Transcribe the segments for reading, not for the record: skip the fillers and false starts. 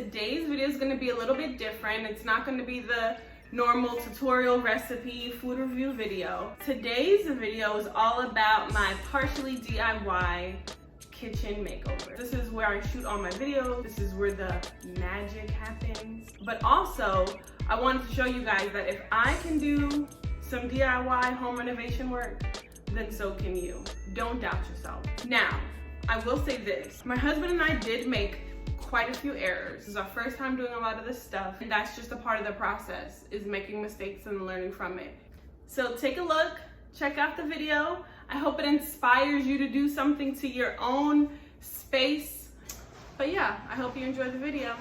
today's video is going to be a little bit different. It's not going to be the normal tutorial recipe food review video. Today's video is all about my partially DIY kitchen makeover. This is where I shoot all my videos. This is where the magic happens. But also, I wanted to show you guys that if I can do some DIY home renovation work, then so can you. Don't doubt yourself. Now, I will say this. My husband and I did make quite a few errors. This is our first time doing a lot of this stuff, and that's just a part of the process, is making mistakes and learning from it. So take a look, check out the video. I hope it inspires you to do something to your own space. But yeah, I hope you enjoy the video.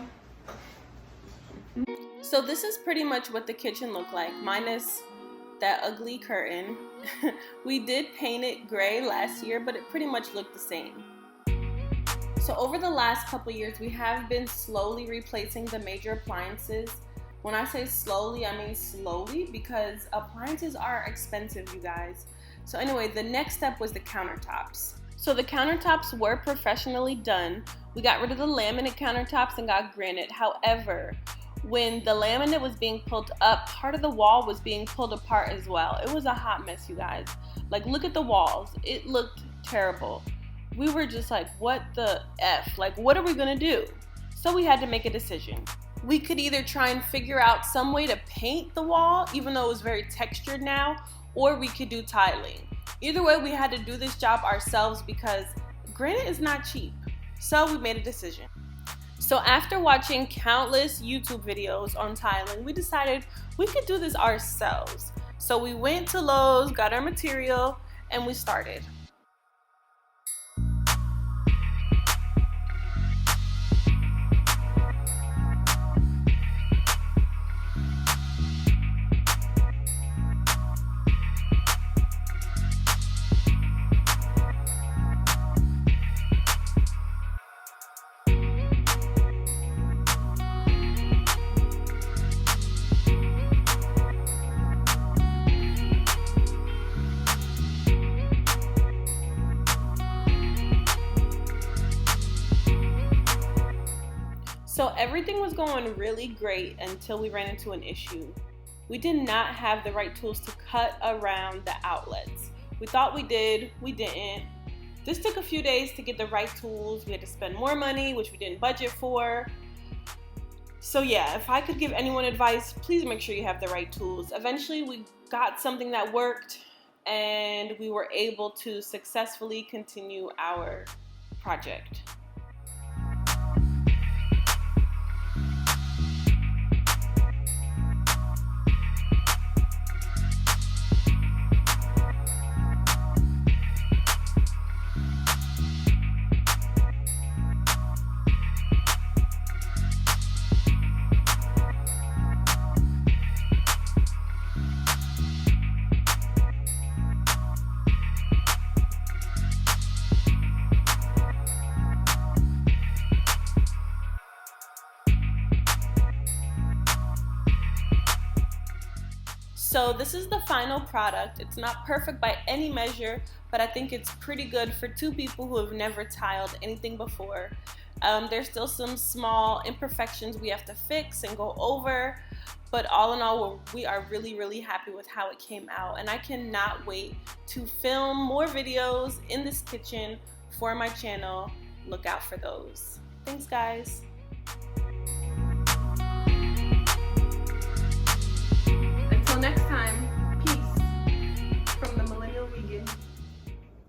So this is pretty much what the kitchen looked like, minus that ugly curtain. We did paint it gray last year, but it pretty much looked the same. So over the last couple years, we have been slowly replacing the major appliances. When I say slowly, I mean slowly, because appliances are expensive, you guys. So anyway, the next step was the countertops. So the countertops were professionally done. We got rid of the laminate countertops and got granite. However, when the laminate was being pulled up, part of the wall was being pulled apart as well. It was a hot mess, you guys. Like, look at the walls. It looked terrible. We were just like, what the F? Like, what are we gonna do? So we had to make a decision. We could either try and figure out some way to paint the wall, even though it was very textured now, or we could do tiling. Either way, we had to do this job ourselves because granite is not cheap. So we made a decision. So after watching countless YouTube videos on tiling, we decided we could do this ourselves. So we went to Lowe's, got our material, and we started. So everything was going really great until we ran into an issue. We did not have the right tools to cut around the outlets. We thought we did, we didn't. This took a few days to get the right tools. We had to spend more money, which we didn't budget for. So yeah, if I could give anyone advice, please make sure you have the right tools. Eventually we got something that worked and we were able to successfully continue our project. So this is the final product. It's not perfect by any measure, but I think it's pretty good for two people who have never tiled anything before. There's still some small imperfections we have to fix and go over, but all in all, we are really, really happy with how it came out. And I cannot wait to film more videos in this kitchen for my channel. Look out for those. Thanks, guys.